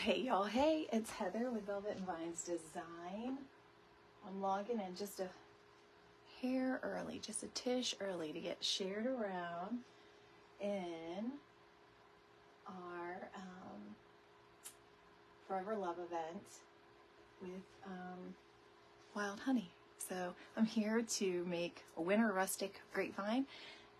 Hey y'all, hey, it's Heather with Velvet and Vines Design. I'm logging in just a hair early, just a tish early to get shared around in our Forever Love event with wild honey. So I'm here to make a winter rustic grapevine,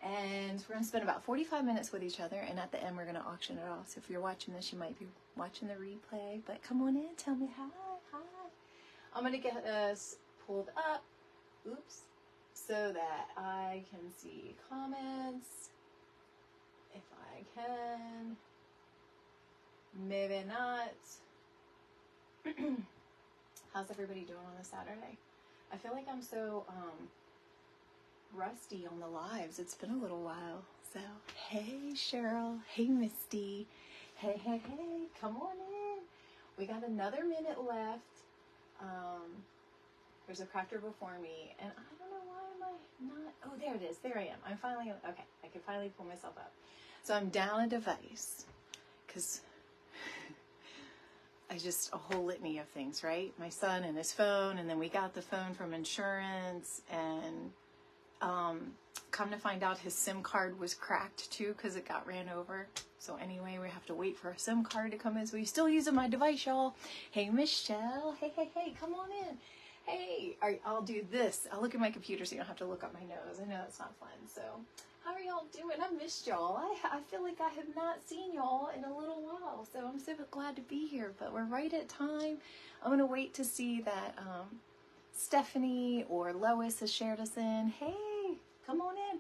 and we're going to spend about 45 minutes with each other, and at the end we're going to auction it off. So if you're watching this, you might be watching the replay, but come on in, tell me hi. I'm going to get us pulled up, so that I can see comments, if I can, maybe not. How's everybody doing on a Saturday? I feel like I'm so rusty on the lives. It's been a little while. So, hey Cheryl, hey Misty, hey, come on in. We got another minute left. There's a crafter before me, and I don't know why am I not, oh, there it is, there I am. I'm finally, okay, I can finally pull myself up. So I'm down a device, because a whole litany of things, right? My son and his phone, and then we got the phone from insurance, and come to find out his SIM card was cracked too because it got ran over. So anyway, we have to wait for a SIM card to come in. So he's still using my device, y'all. Hey, Michelle. Hey, come on in. Hey, all right, I'll do this. I'll look at my computer so you don't have to look up my nose. I know it's not fun. So how are y'all doing? I missed y'all. I feel like I have not seen y'all in a little while. So I'm so glad to be here. But we're right at time. I'm going to wait to see that Stephanie or Lois has shared us in. Hey, come on in.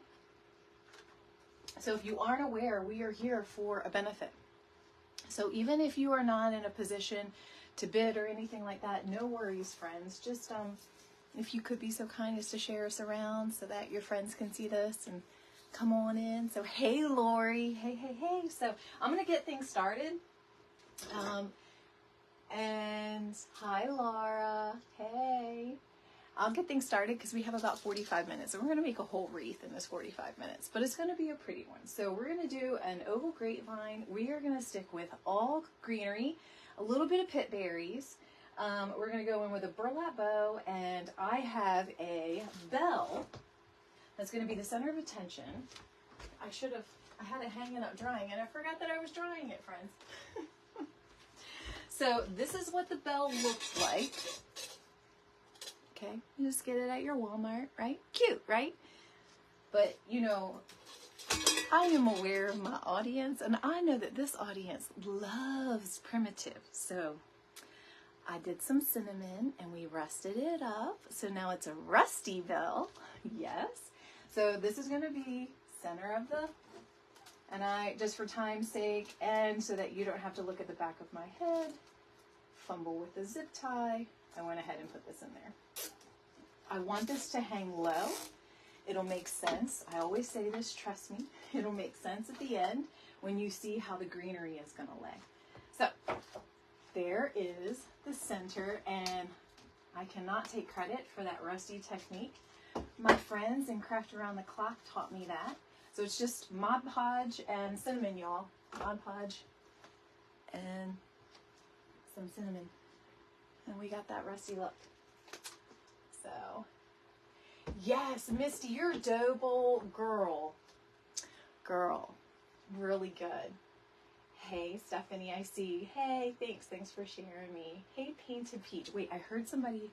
So if you aren't aware, we are here for a benefit. So even if you are not in a position to bid or anything like that, no worries, friends. Just if you could be so kind as to share us around so that your friends can see this and come on in. So hey Lori, hey. So I'm gonna get things started. And hi Laura, hey. I'll get things started because we have about 45 minutes, and we're going to make a whole wreath in this 45 minutes, but it's going to be a pretty one. So we're going to do an oval grapevine. We are going to stick with all greenery, a little bit of pit berries. We're going to go in with a burlap bow, and I have a bell that's going to be the center of attention. I had it hanging up drying, and I forgot that I was drying it, friends. So this is what the bell looks like. Okay, you just get it at your Walmart, right? Cute, right? But, you know, I am aware of my audience, and I know that this audience loves primitive. So I did some cinnamon, and we rusted it up. So now it's a rusty bell. Yes. So this is going to be center of the, and I, just for time's sake, and so that you don't have to look at the back of my head, fumble with the zip tie, I went ahead and put this in there. I want this to hang low. It'll make sense. I always say this, trust me. It'll make sense at the end when you see how the greenery is going to lay. So there is the center, and I cannot take credit for that rusty technique. My friends in Craft Around the Clock taught me that. So it's just Mod Podge and cinnamon, y'all. Mod Podge and some cinnamon. And we got that rusty look. So, yes, Misty, you're a doughbowl girl. Really good. Hey, Stephanie, I see. Hey, thanks for sharing me. Hey, Painted Peach. Wait, I heard somebody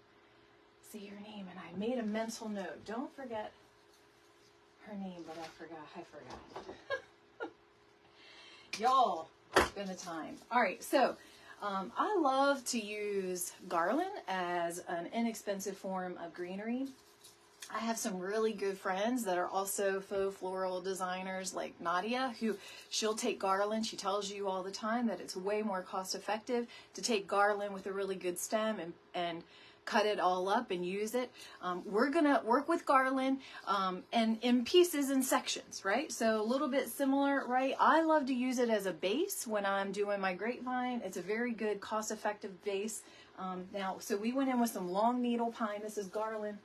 say your name, and I made a mental note. Don't forget her name, but I forgot. Y'all, it's been a time. All right, so I love to use garland as an inexpensive form of greenery. I have some really good friends that are also faux floral designers like Nadia, who she'll take garland. She tells you all the time that it's way more cost effective to take garland with a really good stem and cut it all up and use it. We're gonna work with garland and in pieces and sections, right? So a little bit similar, right? I love to use it as a base when I'm doing my grapevine. It's a very good cost-effective base. Now, so we went in with some long needle pine. This is garland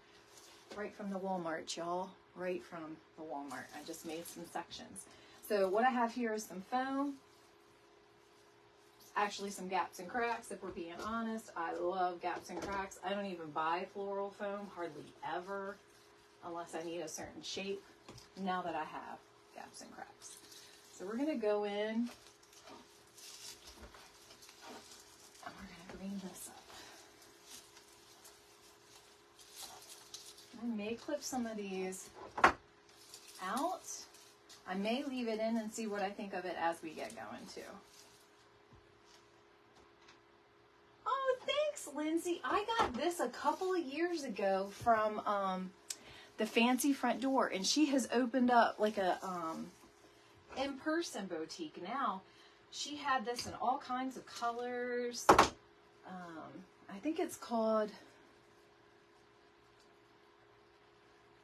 right from the Walmart, y'all. Right from the Walmart. I just made some sections. So what I have here is some foam. actually some gaps and cracks, if we're being honest. I love gaps and cracks. I don't even buy floral foam, hardly ever, unless I need a certain shape, now that I have gaps and cracks. So we're going to go in and we're going to green this up. I may clip some of these out. I may leave it in and see what I think of it as we get going too. Oh, thanks, Lindsay. I got this a couple of years ago from the Fancy Front Door, and she has opened up like a in-person boutique now. She had this in all kinds of colors. I think it's called,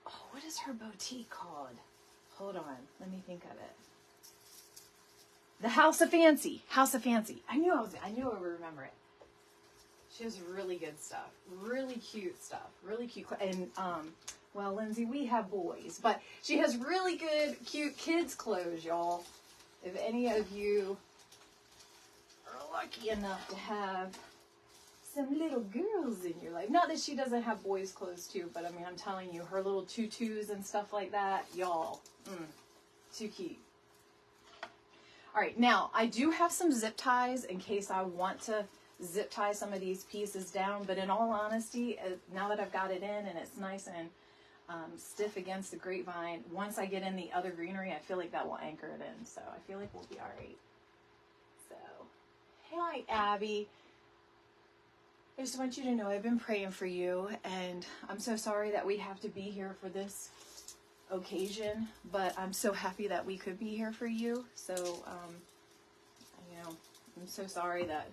oh, what is her boutique called? Hold on, let me think of it. The House of Fancy. House of Fancy. I knew I would remember it. She has really good stuff. Really cute stuff. Really cute. And, well, Lindsay, we have boys, but she has really good, cute kids' clothes, y'all. If any of you are lucky enough to have some little girls in your life. Not that she doesn't have boys' clothes too, but I mean, I'm telling you, her little tutus and stuff like that, y'all, too cute. All right, now I do have some zip ties in case I want to zip tie some of these pieces down, but in all honesty, now that I've got it in and it's nice and stiff against the grapevine, once I get in the other greenery, I feel like that will anchor it in, so I feel like we'll be all right. So, hi, Abby. I just want you to know I've been praying for you, and I'm so sorry that we have to be here for this occasion, but I'm so happy that we could be here for you. So, you know, I'm so sorry that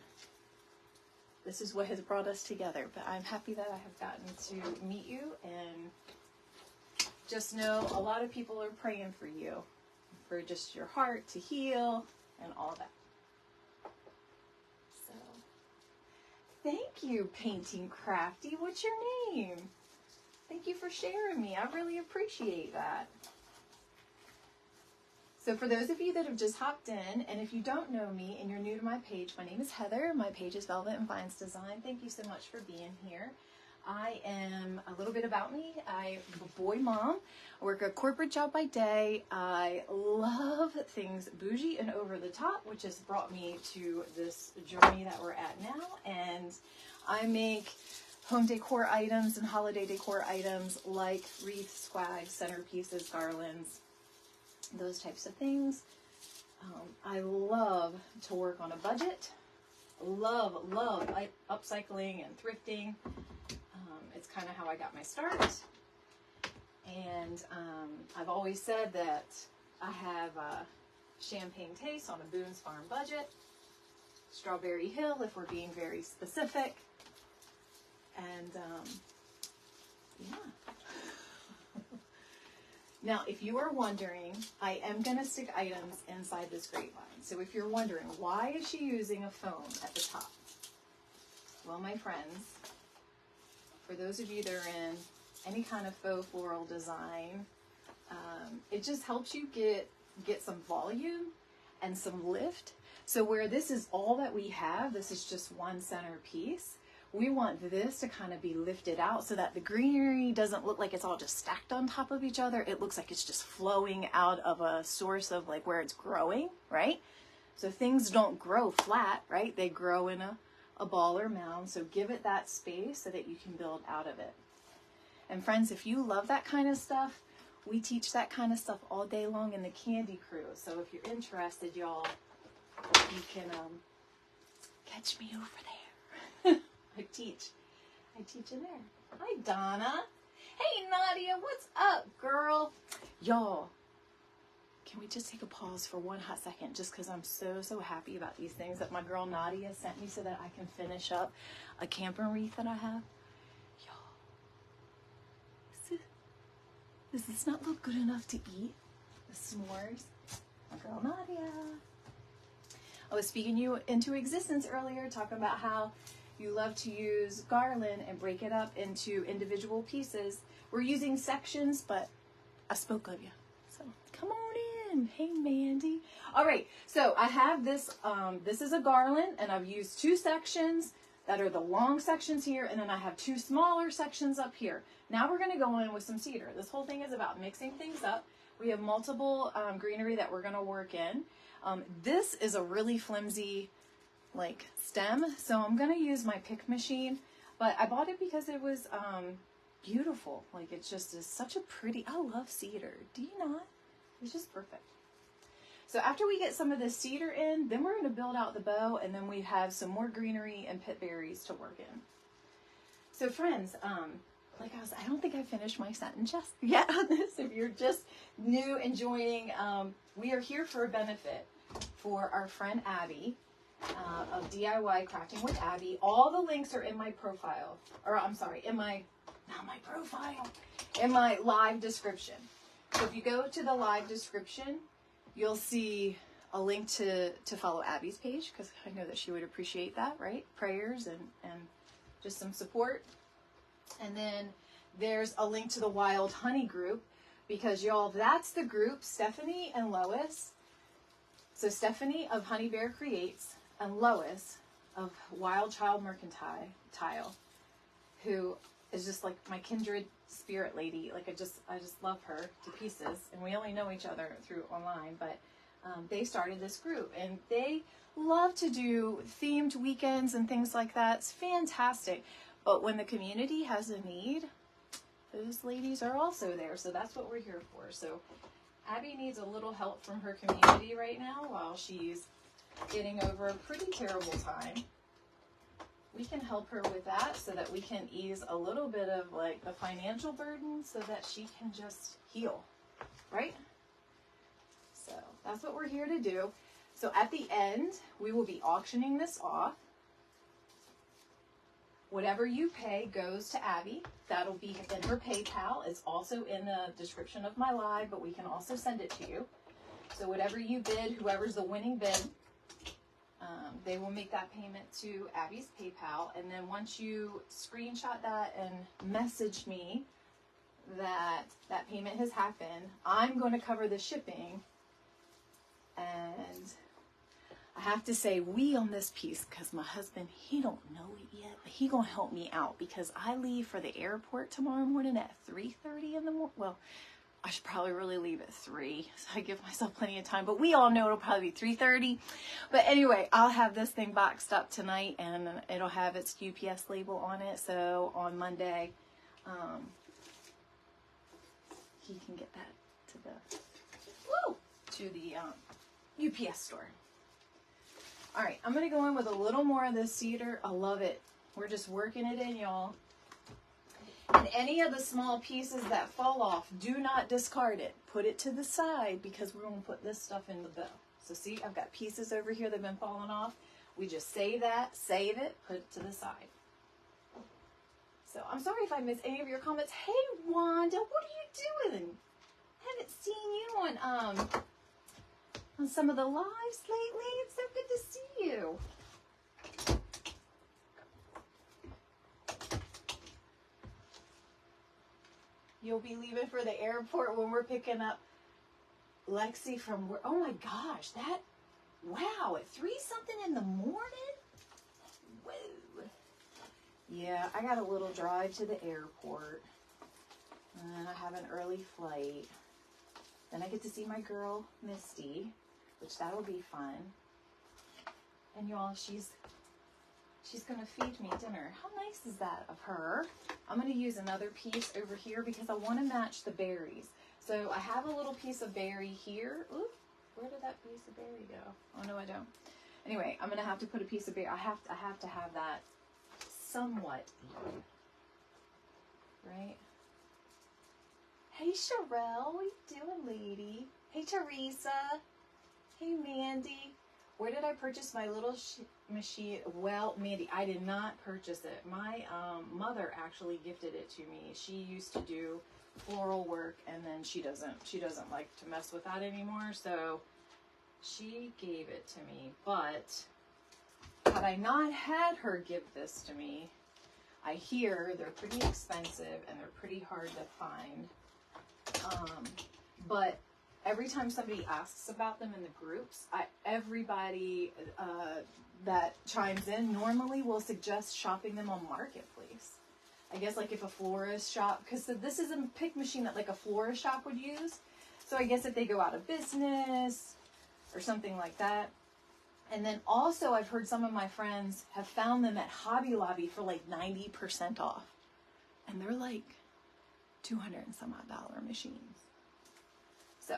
this is what has brought us together, but I'm happy that I have gotten to meet you, and just know a lot of people are praying for you, for just your heart to heal and all that. Thank you, Painting Crafty. What's your name? Thank you for sharing me. I really appreciate that. So for those of you that have just hopped in, and if you don't know me and you're new to my page, my name is Heather. My page is Velvet and Vines Design. Thank you so much for being here. I am, a little bit about me, I'm a boy mom. I work a corporate job by day. I love things bougie and over the top, which has brought me to this journey that we're at now. And I make home decor items and holiday decor items like wreaths, swags, centerpieces, garlands, those types of things. I love to work on a budget. Love upcycling and thrifting. It's kind of how I got my start. And I've always said that I have a champagne taste on a Boone's Farm budget. Strawberry Hill, if we're being very specific. And yeah. Now, if you are wondering, I am going to stick items inside this grapevine. So if you're wondering, why is she using a foam at the top? Well, my friends, for those of you that are in any kind of faux floral design, it just helps you get some volume and some lift. So where this is all that we have, this is just one center piece, we want this to kind of be lifted out so that the greenery doesn't look like it's all just stacked on top of each other. It looks like it's just flowing out of a source of like where it's growing, right? So things don't grow flat, right? They grow in a ball or mound. So give it that space so that you can build out of it. And friends, if you love that kind of stuff, we teach that kind of stuff all day long in the Candy Crew. So if you're interested, y'all, you can catch me over there. I teach in there. Hi, Donna. Hey, Nadia, what's up, girl? Y'all, can we just take a pause for one hot second, just because I'm so happy about these things that my girl Nadia sent me so that I can finish up a camper wreath that I have. Y'all, does this not look good enough to eat? The s'mores. My girl Nadia. I was speaking you into existence earlier, talking about how you love to use garland and break it up into individual pieces. We're using sections, but I spoke of you. So come on Hey, Mandy. All right, so I have this, this is a garland, and I've used 2 sections that are the long sections here, and then I have 2 smaller sections up here. Now we're going to go in with some cedar. This whole thing is about mixing things up. We have multiple greenery that we're going to work in. This is a really flimsy like stem, so I'm going to use my pick machine, but I bought it because it was beautiful. Like, it just is such a pretty, I love cedar. Do you not? It's just perfect. So after we get some of the cedar in, then we're going to build out the bow, and then we have some more greenery and pit berries to work in. So friends, like I don't think I finished my sentence just yet on this. If you're just new and joining, we are here for a benefit for our friend Abby of DIY Crafting with Abby. All the links are in my profile, or I'm sorry, in my, not my profile, in my live description. So if you go to the live description, you'll see a link to follow Abby's page, because I know that she would appreciate that, right? Prayers and just some support. And then there's a link to the Wild Honey group, because y'all, that's the group, Stephanie and Lois. So Stephanie of Honey Bear Creates and Lois of Wild Child Mercantile, who is just like my kindred spirit lady. Like, I just love her to pieces, and we only know each other through online, but they started this group, and they love to do themed weekends and things like that. It's fantastic. But when the community has a need, those ladies are also there. So that's what we're here for. So Abby needs a little help from her community right now while she's getting over a pretty terrible time. We can help her with that so that we can ease a little bit of like the financial burden so that she can just heal, right? So that's what we're here to do. So at the end, we will be auctioning this off. Whatever you pay goes to Abby. That'll be in her PayPal. It's also in the description of my live, but we can also send it to you. So whatever you bid, whoever's the winning bid, they will make that payment to Abby's PayPal. And then once you screenshot that and message me that that payment has happened, I'm going to cover the shipping. And I have to say we on this piece, because my husband, he don't know it yet, but he gonna help me out, because I leave for the airport tomorrow morning at 3:30 in the morning. Well, I should probably really leave at 3, so I give myself plenty of time, but we all know it'll probably be 3:30. But anyway, I'll have this thing boxed up tonight, and it'll have its UPS label on it, so on Monday, he can get that to the UPS store. All right, I'm going to go in with a little more of this cedar. I love it. We're just working it in, y'all. And any of the small pieces that fall off, do not discard it. Put it to the side, because we're going to put this stuff in the bow. So see, I've got pieces over here that have been falling off. We just save it, put it to the side. So I'm sorry if I missed any of your comments. Hey, Wanda, what are you doing? Haven't seen you on some of the lives lately. It's so good to see you. You'll be leaving for the airport when we're picking up Lexi from work. Oh my gosh, wow, at 3-something in the morning? Whoa. Yeah, I got a little drive to the airport. And I have an early flight. Then I get to see my girl, Misty, which that'll be fun. And y'all, she's gonna feed me dinner. How nice is that of her? I'm gonna use another piece over here because I wanna match the berries. So I have a little piece of berry here. Ooh, where did that piece of berry go? Oh no, I don't. Anyway, I'm gonna have to put a piece of berry. I have to have that somewhat even. Right? Hey Sherelle, what you doing, lady? Hey Teresa. Hey Mandy. Where did I purchase my little machine? Well, Mandy, I did not purchase it. My mother actually gifted it to me. She used to do floral work, and then she doesn't like to mess with that anymore, so she gave it to me. But had I not had her give this to me, I hear they're pretty expensive and they're pretty hard to find. But every time somebody asks about them in the groups, everybody that chimes in normally will suggest shopping them on Marketplace. I guess like if a florist shop, because this is a pick machine that like a florist shop would use. So I guess if they go out of business or something like that. And then also I've heard some of my friends have found them at Hobby Lobby for like 90% off. And they're like $200 and some odd machines. So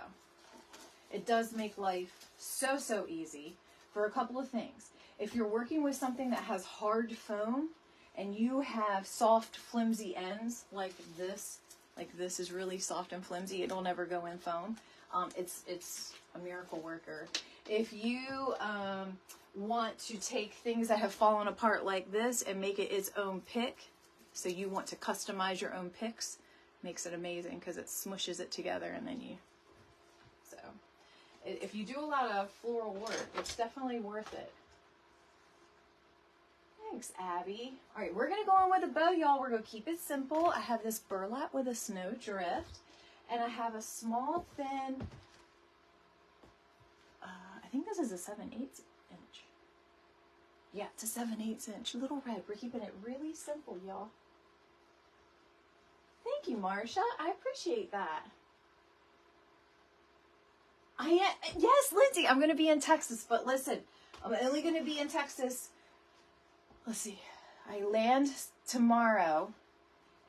it does make life so, so easy for a couple of things. If you're working with something that has hard foam and you have soft, flimsy ends like this is really soft and flimsy, it'll never go in foam. It's a miracle worker. If you want to take things that have fallen apart like this and make it its own pick, so you want to customize your own picks, makes it amazing because it smushes it together and then you... So, if you do a lot of floral work, it's definitely worth it. Thanks, Abby. All right, we're going to go on with a bow, y'all. We're going to keep it simple. I have this burlap with a snow drift, and I have a small, thin, I think this is a 7/8 inch. Yeah, it's a 7/8 inch. Little red. We're keeping it really simple, y'all. Thank you, Marsha. I appreciate that. Yes, Lindsay, I'm going to be in Texas, but listen, I'm only going to be in Texas. Let's see. I land tomorrow,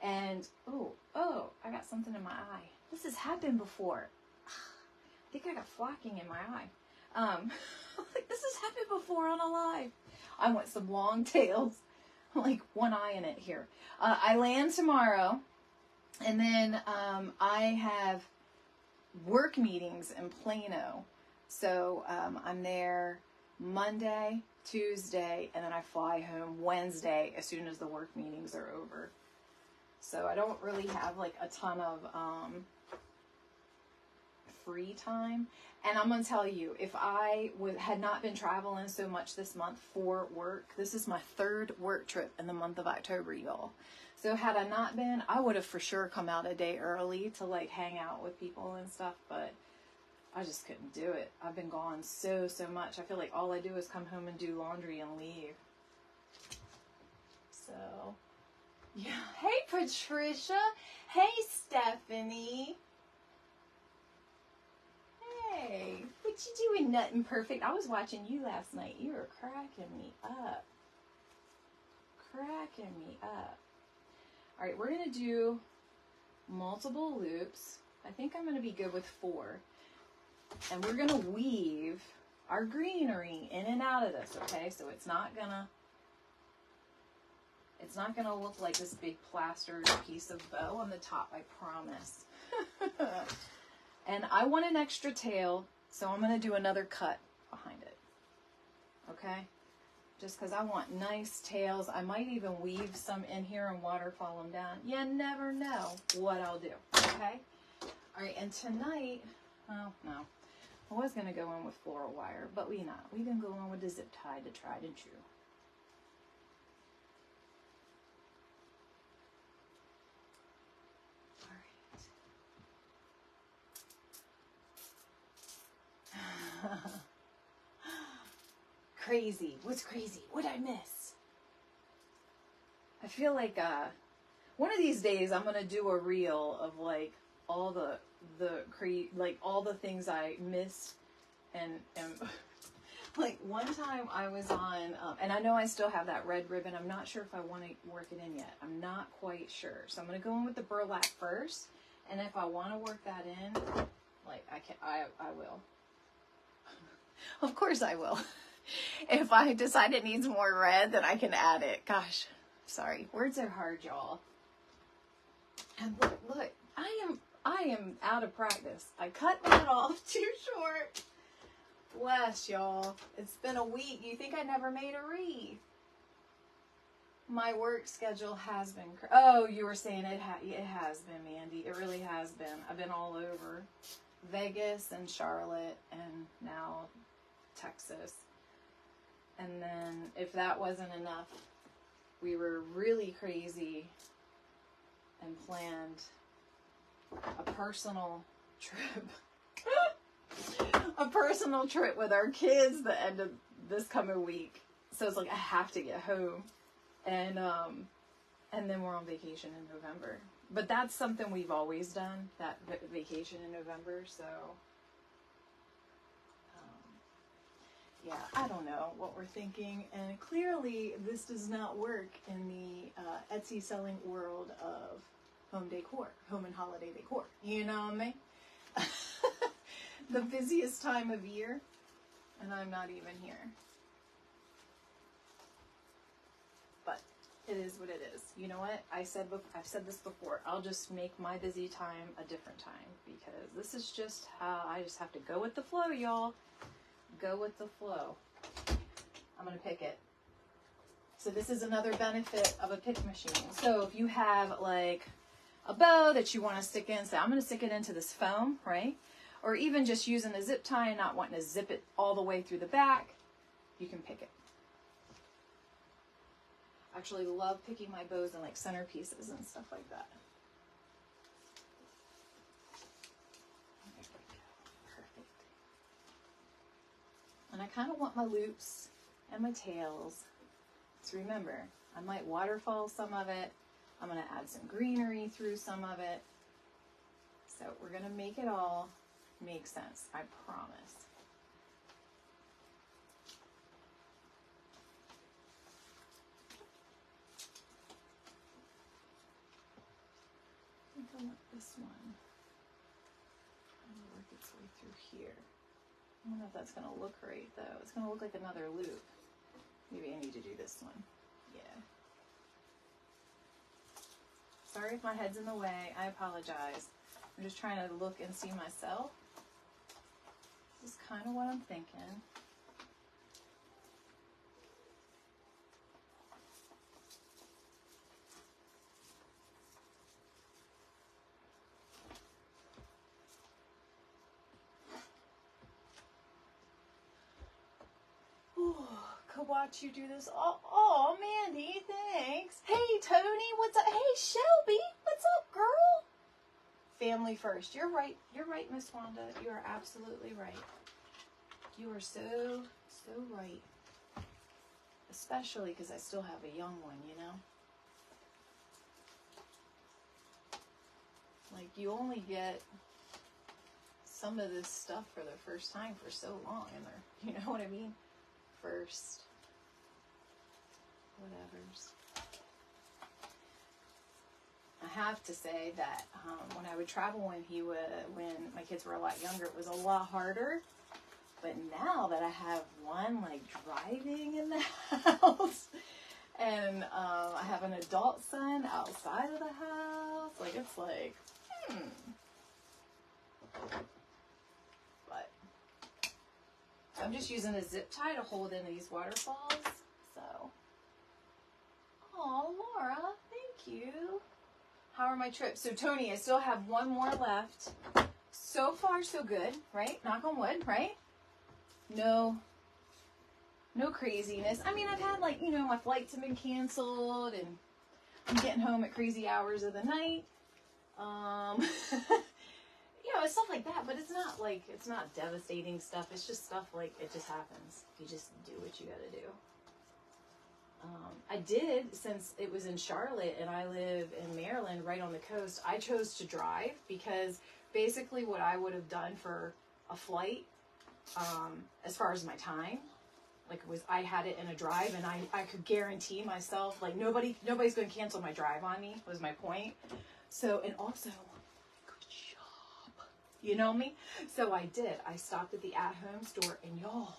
and oh, I got something in my eye. This has happened before. I think I got flocking in my eye. Like this has happened before on a live. I want some long tails, like one eye in it here. I land tomorrow, and then I have work meetings in Plano. So I'm there Monday, Tuesday, and then I fly home Wednesday as soon as the work meetings are over. So I don't really have like a ton of free time. And I'm going to tell you, if I had not been traveling so much this month for work, this is my 3rd work trip in the month of October, y'all. So had I not been, I would have for sure come out a day early to like hang out with people and stuff, but I just couldn't do it. I've been gone so much. I feel like all I do is come home and do laundry and leave. So, yeah. Hey, Patricia. Hey, Stephanie. Hey, what you doing, Nothing Perfect? I was watching you last night. You were cracking me up. Cracking me up. All right, we're going to do multiple loops. I think I'm going to be good with 4. And we're going to weave our greenery in and out of this, okay? So it's not going to look like this big plastered piece of bow on the top, I promise. And I want an extra tail, so I'm going to do another cut behind it. Okay? Just because I want nice tails. I might even weave some in here and waterfall them down. You never know what I'll do. Okay? All right, and tonight, oh, no. I was going to go in with floral wire, but we not. We can go on with the zip tie to tried and true. Crazy. What's crazy? What'd I miss? I feel like one of these days I'm gonna do a reel of like all all the things I missed, and like one time I was on and I know I still have that red ribbon. I'm not sure if I want to work it in yet. I'm not quite sure, so I'm gonna go in with the burlap first, and if I want to work that in, like I will. Of course I will. If I decide it needs more red, then I can add it. Gosh, sorry. Words are hard, y'all. And look, I am out of practice. I cut that off too short. Bless y'all. It's been a week. You think I never made a wreath? My work schedule has been... Oh, you were saying it has been, Mandy. It really has been. I've been all over. Vegas and Charlotte and now Texas. And then if that wasn't enough, we were really crazy and planned a personal trip a personal trip with our kids the end of this coming week. So it's like I have to get home, and then we're on vacation in November. But that's something we've always done, that vacation in November. So yeah, I don't know what we're thinking, and clearly this does not work in the Etsy selling world of home decor, home and holiday decor. You know what I mean? The busiest time of year, and I'm not even here. But it is what it is. You know what? I've said this before. I'll just make my busy time a different time, because this is just how I just have to go with the flow, y'all. Go with the flow. I'm going to pick it. So this is another benefit of a pick machine. So if you have like a bow that you want to stick in, so I'm going to stick it into this foam, right? Or even just using a zip tie and not wanting to zip it all the way through the back, you can pick it. I actually love picking my bows in like centerpieces and stuff like that. And I kind of want my loops and my tails. So remember, I might waterfall some of it. I'm going to add some greenery through some of it. So we're going to make it all make sense, I promise. I think I want this one. I'm going to work its way through here. I don't know if that's going to look right, though. It's going to look like another loop. Maybe I need to do this one. Yeah. Sorry if my head's in the way. I apologize. I'm just trying to look and see myself. This is kind of what I'm thinking. Could watch you do this. Oh, Mandy, thanks. Hey, Tony, what's up? Hey, Shelby, what's up, girl? Family first. You're right. You're right, Miss Wanda. You are absolutely right. You are so right. Especially because I still have a young one, you know? Like, you only get some of this stuff for the first time for so long, and they're, you know what I mean? First whatevers. I have to say that when I would travel when my kids were a lot younger, it was a lot harder. But now that I have one like driving in the house, and I have an adult son outside of the house, like it's like, But so I'm just using a zip tie to hold in these waterfalls. So, oh, Laura, thank you. How are my trips? So, Tony, I still have one more left. So far, so good, right? Knock on wood, right? No craziness. I mean, I've had like, you know, my flights have been canceled and I'm getting home at crazy hours of the night. You know, it's stuff like that, but it's not devastating stuff. It's just stuff like, it just happens. You just do what you gotta do. I did, since it was in Charlotte and I live in Maryland, right on the coast, I chose to drive because basically what I would have done for a flight, as far as my time, like I had it in a drive and I could guarantee myself, like nobody's going to cancel my drive on me, was my point. So, and also, good job. You know me? So I did. I stopped at the at-home store and y'all,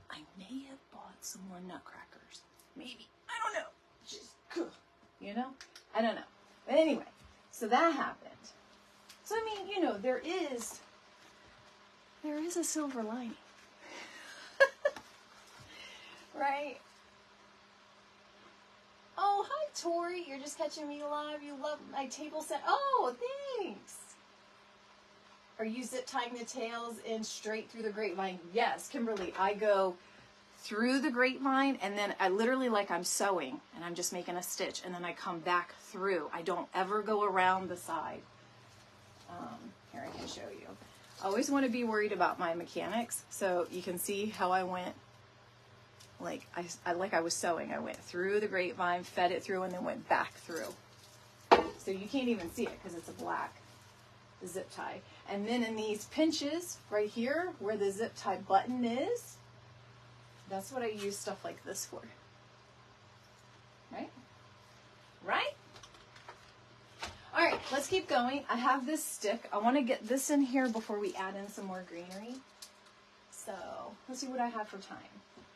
I may have bought some more nutcrackers. Maybe. I don't know. Just, you know? I don't know. But anyway, so that happened. So, I mean, you know, there is a silver lining. Right? Oh, hi, Tori. You're just catching me live. You love my table set. Oh, thanks. Are you zip tying the tails in straight through the grapevine? Yes, Kimberly. I go through the grapevine and then I literally, like I'm sewing and I'm just making a stitch and then I come back through. I don't ever go around the side. Here, I can show you. I always want to be worried about my mechanics. So you can see how I went, like I was sewing. I went through the grapevine, fed it through, and then went back through. So you can't even see it because it's a black zip tie. And then in these pinches right here where the zip tie button is, that's what I use stuff like this for. Right? Right? All right, let's keep going. I have this stick. I want to get this in here before we add in some more greenery. So let's see what I have for time.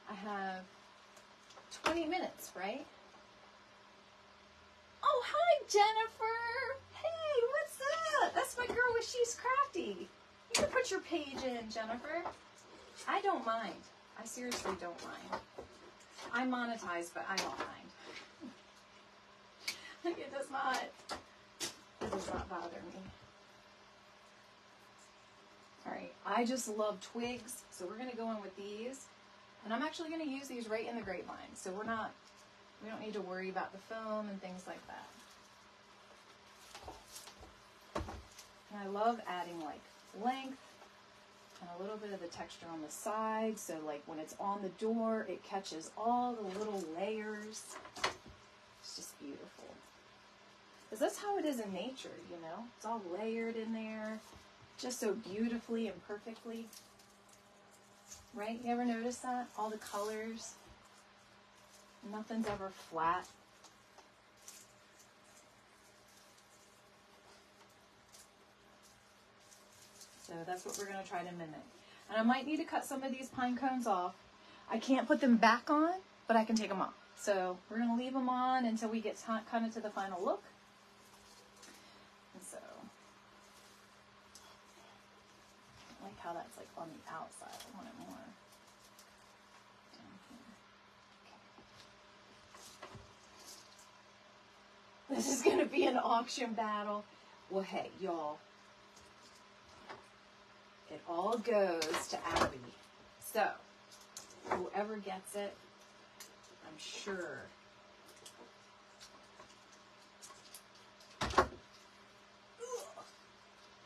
I have 20 minutes, right? Oh, hi, Jennifer. Hey, what's up? That's my girl with She's Crafty. You can put your page in, Jennifer. I don't mind. I seriously don't mind. I monetize, but I don't mind. Like, it does not bother me. All right, I just love twigs, so we're gonna go in with these. And I'm actually gonna use these right in the grapevine, so we don't need to worry about the foam and things like that. And I love adding like length and a little bit of the texture on the side, so like when it's on the door, it catches all the little layers. It's just beautiful. Because that's how it is in nature, you know? It's all layered in there, just so beautifully and perfectly. Right? You ever notice that? All the colors. Nothing's ever flat. So that's what we're going to try to mimic. And I might need to cut some of these pine cones off. I can't put them back on, but I can take them off. So we're going to leave them on until we get kind of to the final look. And so, I like how that's like on the outside. I want it more down here. Okay. This is going to be an auction battle. Well, hey, y'all. It all goes to Abby. So, whoever gets it, I'm sure.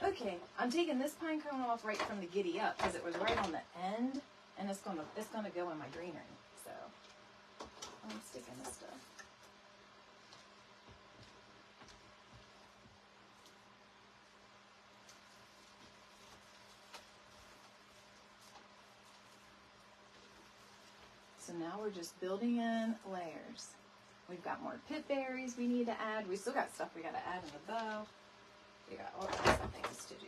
Okay, I'm taking this pine cone off right from the giddy up because it was right on the end, and it's gonna go in my greenery. So, I'm sticking this stuff. So now we're just building in layers. We've got more pit berries we need to add. We still got stuff we got to add in the bow. We got all kinds of things to do.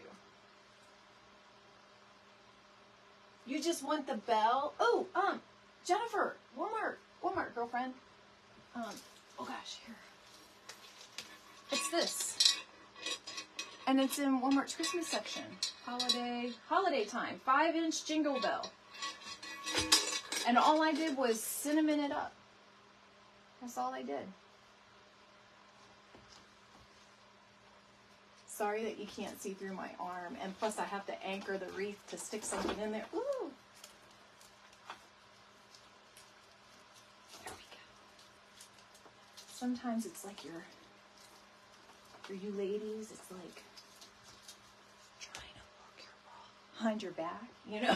You just want the bell? Oh, Jennifer, Walmart girlfriend. Oh gosh, here. It's this. And it's in Walmart's Christmas section. Holiday time. 5-inch jingle bell. And all I did was cinnamon it up. That's all I did. Sorry that you can't see through my arm. And plus I have to anchor the wreath to stick something in there. Ooh. There we go. Sometimes it's like for you ladies, it's like trying to work your bra behind your back, you know?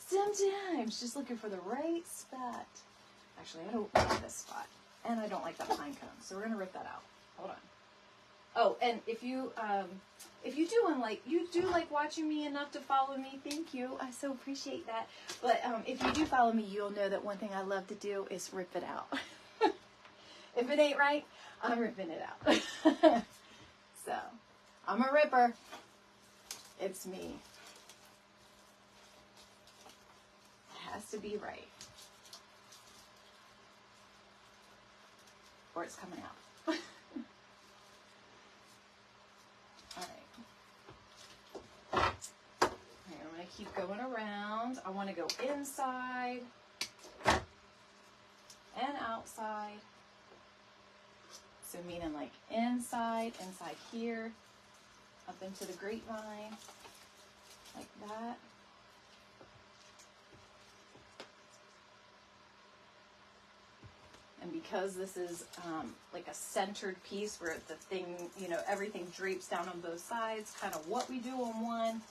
Sometimes just looking for the right spot. Actually, I don't like this spot. And I don't like that pine cone. So we're going to rip that out. Hold on. Oh, and if you do like watching me enough to follow me, thank you. I so appreciate that. But if you do follow me, you'll know that one thing I love to do is rip it out. If it ain't right, I'm ripping it out. So, I'm a ripper. It's me. It has to be right. Or it's coming out. Alright, I'm going to keep going around. I want to go inside and outside. So meaning like inside here, up into the grapevine, like that. And because this is like a centered piece where the thing, you know, everything drapes down on both sides, kind of what we do on one,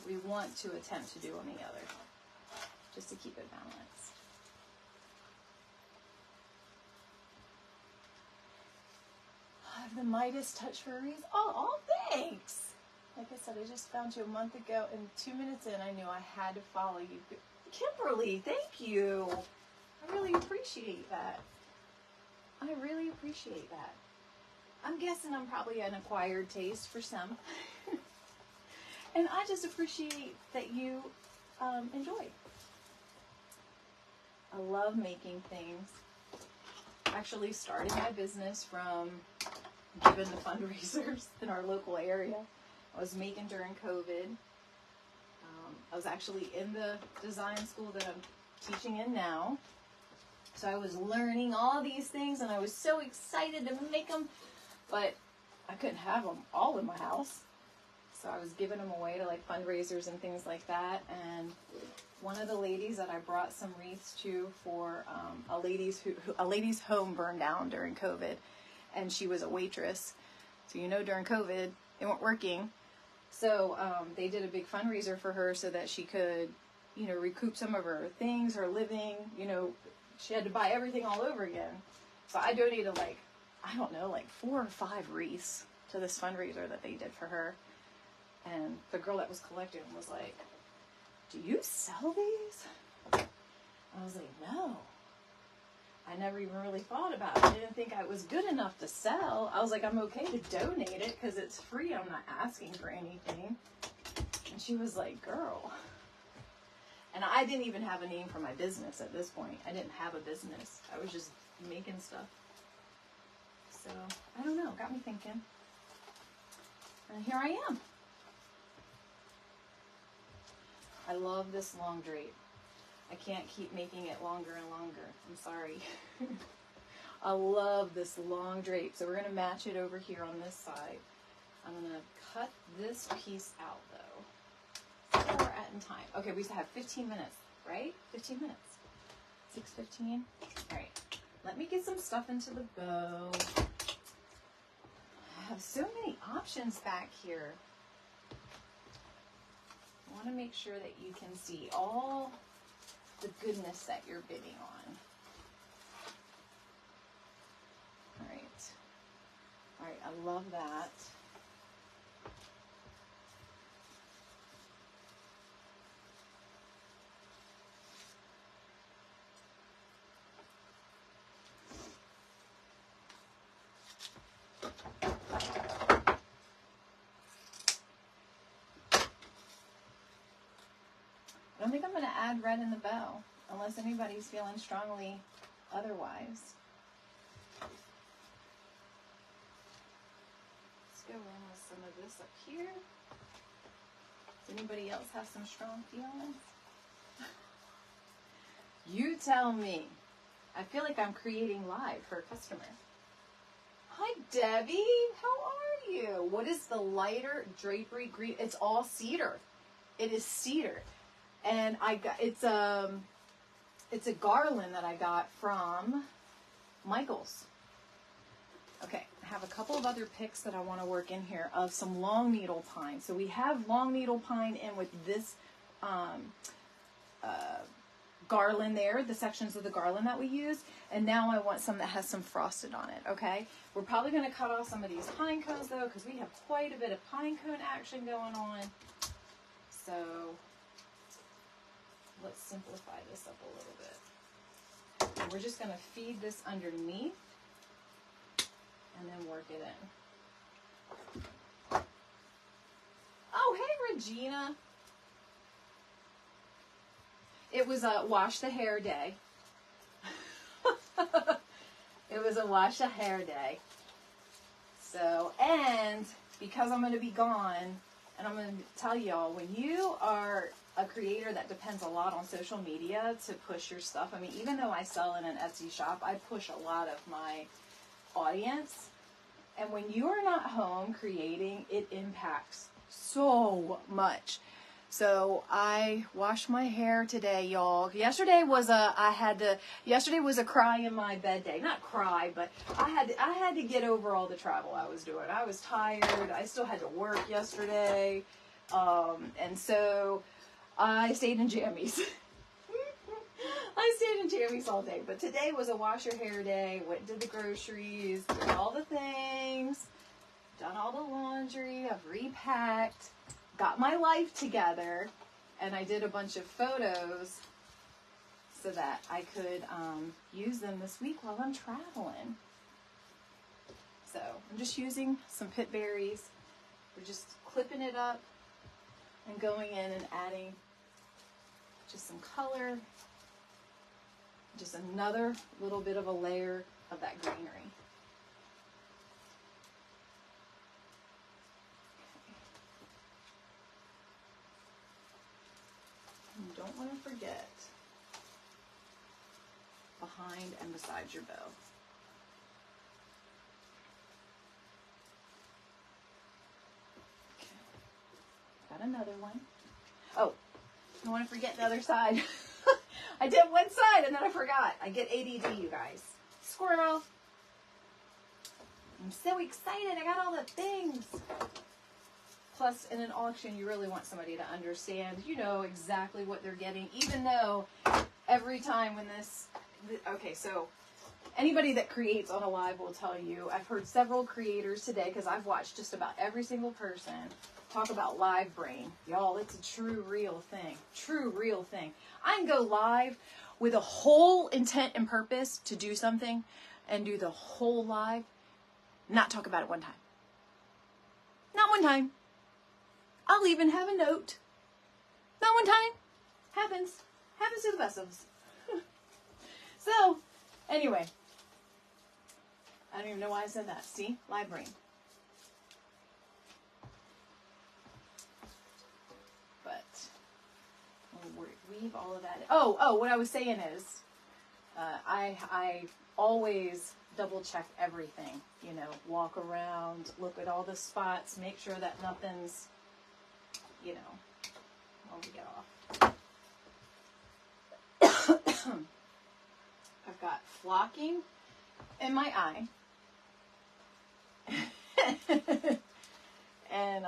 we want to attempt to do on the other, just to keep it balanced. I have the Midas touch for a reason. Oh, thanks! Like I said, I just found you a month ago, and 2 minutes in, I knew I had to follow you. Kimberly, thank you! I really appreciate that. I really appreciate that. I'm guessing I'm probably an acquired taste for some. And I just appreciate that you enjoy. I love making things. Actually started my business from giving the fundraisers in our local area. I was making during COVID. I was actually in the design school that I'm teaching in now. So I was learning all these things, and I was so excited to make them, but I couldn't have them all in my house. So I was giving them away to like fundraisers and things like that. And one of the ladies that I brought some wreaths to for a lady's home burned down during COVID, and she was a waitress. So you know, during COVID, they weren't working. So they did a big fundraiser for her so that she could, you know, recoup some of her things, her living, you know. She had to buy everything all over again. So I donated like, I don't know, like 4 or 5 wreaths to this fundraiser that they did for her. And the girl that was collecting was like, "Do you sell these?" I was like, "No." I never even really thought about it. I didn't think I was good enough to sell. I was like, I'm okay to donate it because it's free. I'm not asking for anything. And she was like, "Girl." And I didn't even have a name for my business at this point. I didn't have a business. I was just making stuff. So, I don't know. Got me thinking. And here I am. I love this long drape. I can't keep making it longer and longer. I'm sorry. I love this long drape. So we're going to match it over here on this side. I'm going to cut this piece out, though. Where we're at in time. Okay, we have 15 minutes, right? 15 minutes. 6:15. All right. Let me get some stuff into the bow. I have so many options back here. I want to make sure that you can see all the goodness that you're bidding on. All right. All right, I love that. I don't think I'm going to add red in the bow, unless anybody's feeling strongly otherwise. Let's go in with some of this up here. Does anybody else have some strong feelings? You tell me. I feel like I'm creating live for a customer. Hi, Debbie. How are you? What is the lighter drapery green? It's all cedar. It is cedar. And I got it's a garland that I got from Michael's. Okay, I have a couple of other picks that I want to work in here of some long needle pine. So we have long needle pine in with this garland there, the sections of the garland that we use, and now I want some that has some frosted on it. Okay, we're probably going to cut off some of these pine cones though, because we have quite a bit of pine cone action going on. So let's simplify this up a little bit. And we're just going to feed this underneath and then work it in. Oh, hey, Regina. It was a wash the hair day. It was a wash the hair day. So, and because I'm going to be gone, and I'm going to tell y'all, when you are a creator that depends a lot on social media to push your stuff. I mean, even though I sell in an Etsy shop, I push a lot of my audience. And when you are not home creating, it impacts so much. So I washed my hair today, y'all. Yesterday was a cry in my bed day. Not cry, but I had to get over all the travel I was doing. I was tired. I still had to work yesterday. And so I stayed in jammies. I stayed in jammies all day. But today was a wash your hair day. Went to the groceries, did all the things, done all the laundry. I've repacked. Got my life together, and I did a bunch of photos so that I could use them this week while I'm traveling. So I'm just using some pit berries. We're just clipping it up and going in and adding just some color, just another little bit of a layer of that greenery. You don't want to forget behind and beside your bow. Okay. Got another one. Oh, don't want to forget the other side. I did one side and then I forgot. I get ADD, you guys. Squirrel. I'm so excited. I got all the things. Plus, in an auction, you really want somebody to understand, you know, exactly what they're getting, even though every time when okay, so anybody that creates on a live will tell you, I've heard several creators today, because I've watched just about every single person talk about live brain. Y'all, it's a true, real thing. True, real thing. I can go live with a whole intent and purpose to do something and do the whole live, not talk about it one time. Not one time. I'll even have a note. Not one time. Happens. Happens to the best of us. So, anyway. I don't even know why I said that. See? Live brain. But, we'll weave all of that. Oh, what I was saying is, I always double check everything. You know, walk around, look at all the spots, make sure that nothing's, you know, when we get off. I've got flocking in my eye. And,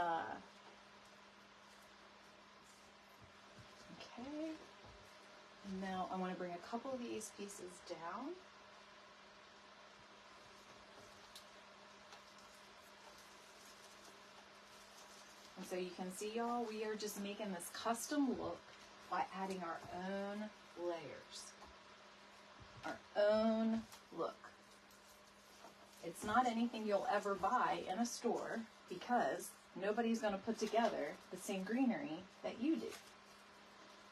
okay. And now I want to bring a couple of these pieces down. And so you can see, y'all, we are just making this custom look by adding our own layers. Our own look. It's not anything you'll ever buy in a store because nobody's going to put together the same greenery that you do.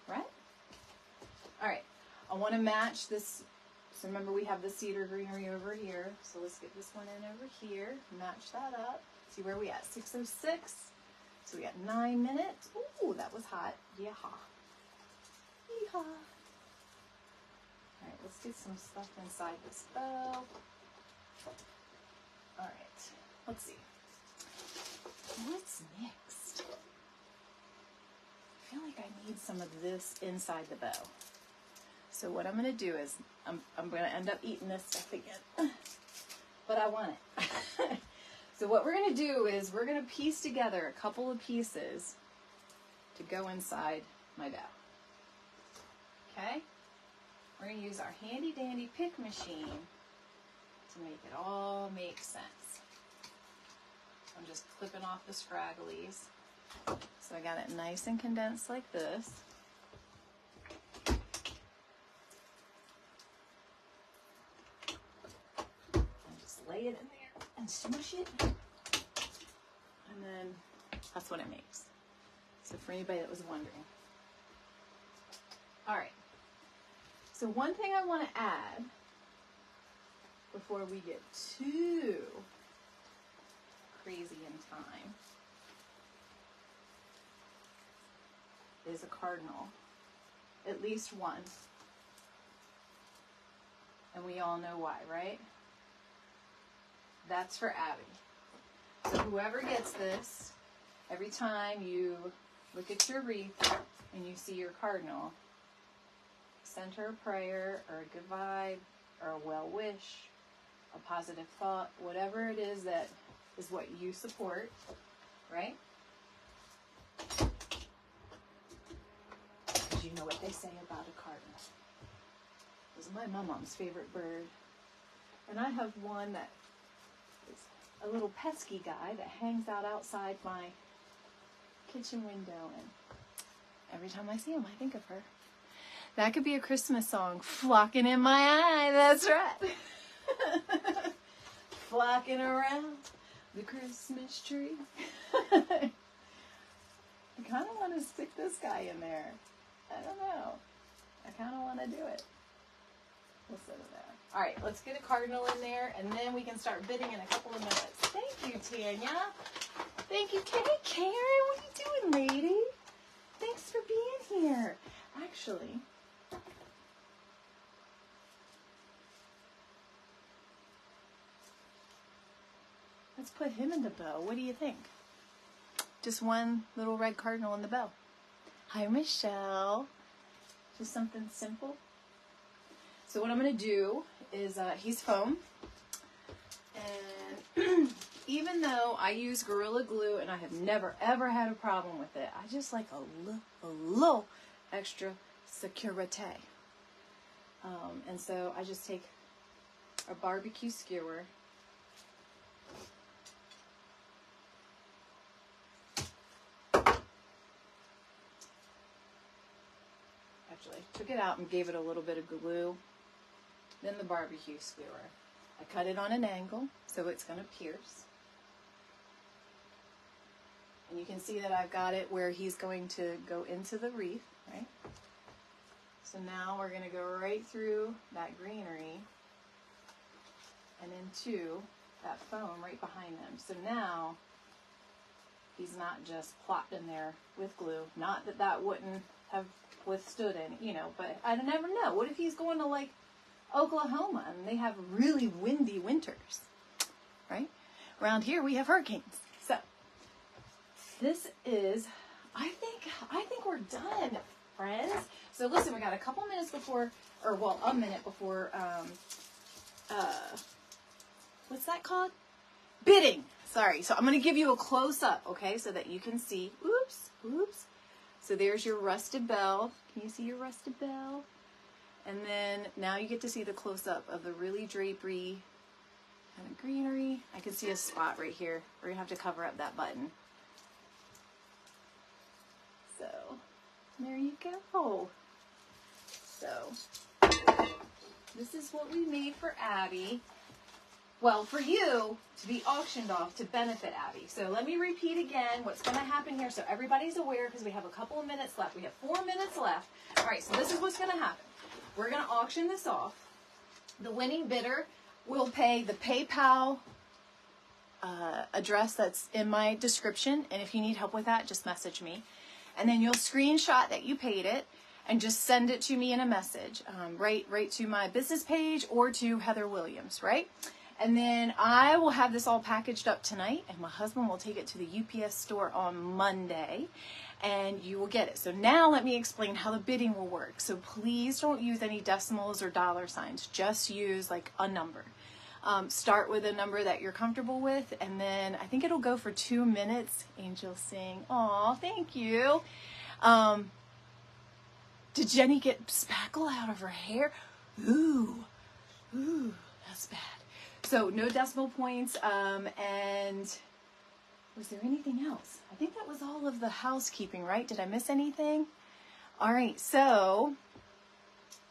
Right? All right. I want to match this. So remember, we have the cedar greenery over here. So let's get this one in over here. Match that up. See where we at? 6:06. So we got 9 minutes. Ooh, that was hot. Yeehaw. Yeehaw. All right, let's get some stuff inside this bow. All right, let's see. What's next? I feel like I need some of this inside the bow. So what I'm going to do is, I'm going to end up eating this stuff again. But I want it. So what we're going to do is we're going to piece together a couple of pieces to go inside my bow. Okay? We're going to use our handy dandy pick machine to make it all make sense. I'm just clipping off the scragglies. So I got it nice and condensed like this. And just lay it in there and smush it. And then that's what it makes. So for anybody that was wondering. All right. So one thing I want to add before we get too crazy in time is a cardinal. At least one. And we all know why, right? That's for Abby. So whoever gets this, every time you look at your wreath and you see your cardinal, center a prayer or a good vibe or a well wish, a positive thought, whatever it is that is what you support, right? Because you know what they say about a cardinal. This is my mom's favorite bird. And I have one that is a little pesky guy that hangs out outside my kitchen window, and every time I see him I think of her. That could be a Christmas song. Flocking in my eye, that's right. Flocking around the Christmas tree. I kind of want to stick this guy in there. I don't know. I kind of want to do it. We'll set it there. All right, let's get a cardinal in there, and then we can start bidding in a couple of minutes. Thank you, Tanya. Thank you, Karen. Karen, what are you doing, lady? Thanks for being here. Actually, let's put him in the bow. What do you think? Just one little red cardinal in the bow. Hi, Michelle. Just something simple. So what I'm going to do is, he's foam. And even though I use Gorilla Glue and I have never, ever had a problem with it, I just like a little extra security. And so I just take a barbecue skewer. Actually, took it out and gave it a little bit of glue. Then the barbecue skewer. I cut it on an angle so it's going to pierce. And you can see that I've got it where he's going to go into the wreath, right? So now we're going to go right through that greenery and into that foam right behind them. So now he's not just plopped in there with glue. Not that that wouldn't have withstood any, you know, but I never know. What if he's going to like Oklahoma and they have really windy winters, right? Around here we have hurricanes. So this is, I think we're done, friends. So listen, we got a couple minutes before, or well, a minute before, what's that called? Bidding. Sorry. So I'm going to give you a close up, okay, so that you can see. Oops, oops. So there's your rusted bell. Can you see your rusted bell? And then now you get to see the close-up of the really drapery kind of greenery. I can see a spot right here. We're going to have to cover up that button. So there you go. So this is what we made for Abby. Well, for you to be auctioned off to benefit Abby. So let me repeat again what's going to happen here so everybody's aware, because we have a couple of minutes left. We have 4 minutes left. All right, so this is what's going to happen. We're going to auction this off. The winning bidder will pay the PayPal address that's in my description. And if you need help with that, just message me. And then you'll screenshot that you paid it and just send it to me in a message, right to my business page or to Heather Williams, right? And then I will have this all packaged up tonight, and my husband will take it to the UPS store on Monday, and you will get it. So now let me explain how the bidding will work. So please don't use any decimals or dollar signs. Just use like a number. Start with a number that you're comfortable with, and then I think it'll go for 2 minutes. Angel sing. Aw, thank you. Did Jenny get spackle out of her hair? Ooh, that's bad. So no decimal points, and was there anything else? I think that was all of the housekeeping, right? Did I miss anything? All right, so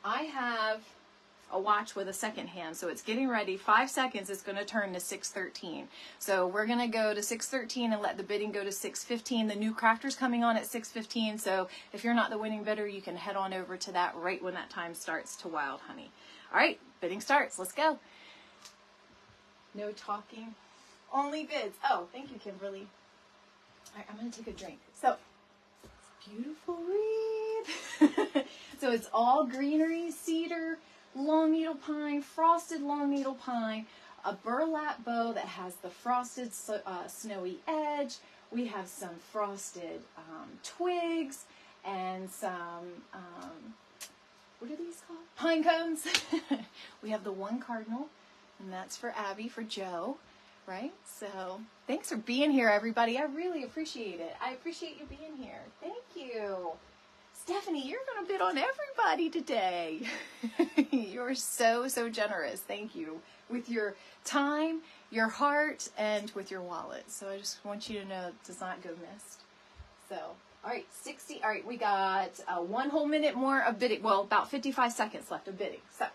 I have a watch with a second hand, so it's getting ready. 5 seconds, it's going to turn to 6:13. So we're going to go to 6:13 and let the bidding go to 6:15. The new crafter's coming on at 6:15, so if you're not the winning bidder, you can head on over to that right when that time starts to Wild Honey. All right, bidding starts. Let's go. No talking, only bids. Oh, thank you, Kimberly. All right, I'm going to take a drink. So, beautiful wreath. So it's all greenery, cedar, long needle pine, frosted long needle pine, a burlap bow that has the frosted snowy edge We have some frosted twigs and some, what are these called? Pine cones. We have the one cardinal, and that's for Abby, for Joe, right? So thanks for being here, everybody. I really appreciate it. I appreciate you being here. Thank you. Stephanie, you're going to bid on everybody today. You're so, so generous. Thank you. With your time, your heart, and with your wallet. So I just want you to know it does not go missed. So, all right, 60. All right, we got 1 whole minute more of bidding. Well, about 55 seconds left of bidding. So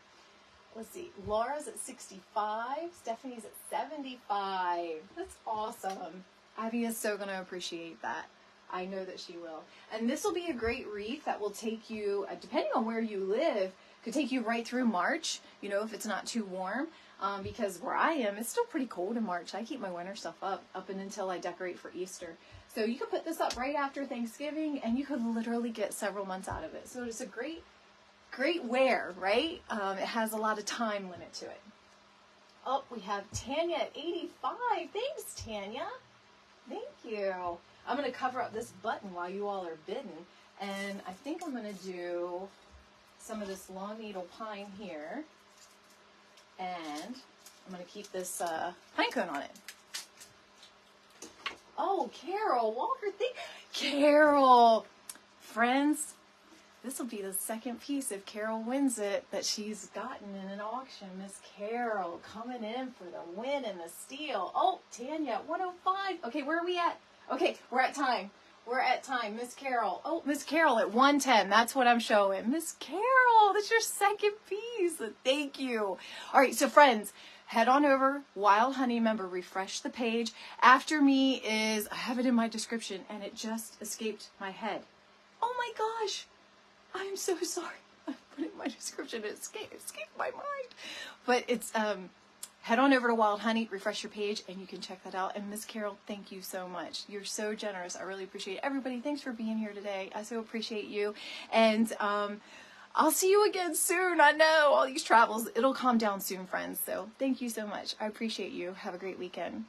let's see. Laura's at 65. Stephanie's at 75. That's awesome. Abby is so going to appreciate that. I know that she will. And this will be a great wreath that will take you, depending on where you live, could take you right through March, you know, if it's not too warm. Because where I am, it's still pretty cold in March. I keep my winter stuff up and until I decorate for Easter. So you could put this up right after Thanksgiving, and you could literally get several months out of it. So it's a great wear, right? It has a lot of time limit to it. Oh, we have Tanya at 85. Thanks, Tanya. Thank you. I'm going to cover up this button while you all are bidding. And I think I'm going to do some of this long needle pine here. And I'm going to keep this pine cone on it. Oh, Carol Walker, Carol! Friends, this will be the second piece if Carol wins it that she's gotten in an auction. Miss Carol coming in for the win and the steal. Oh, Tanya, 105. Okay, where are we at? Okay, we're at time. We're at time. Miss Carol. Oh, Miss Carol at 110. That's what I'm showing. Miss Carol, that's your second piece. Thank you. All right, so friends, head on over. Wild Honey, member, refresh the page. After me is, I have it in my description, and it just escaped my head. Oh my gosh. I am so sorry. I put it in my description. It escaped my mind. But it's, head on over to Wild Honey, refresh your page, and you can check that out. And Miss Carol, thank you so much. You're so generous. I really appreciate it. Everybody, thanks for being here today. I so appreciate you. And I'll see you again soon. I know, all these travels. It'll calm down soon, friends. So thank you so much. I appreciate you. Have a great weekend.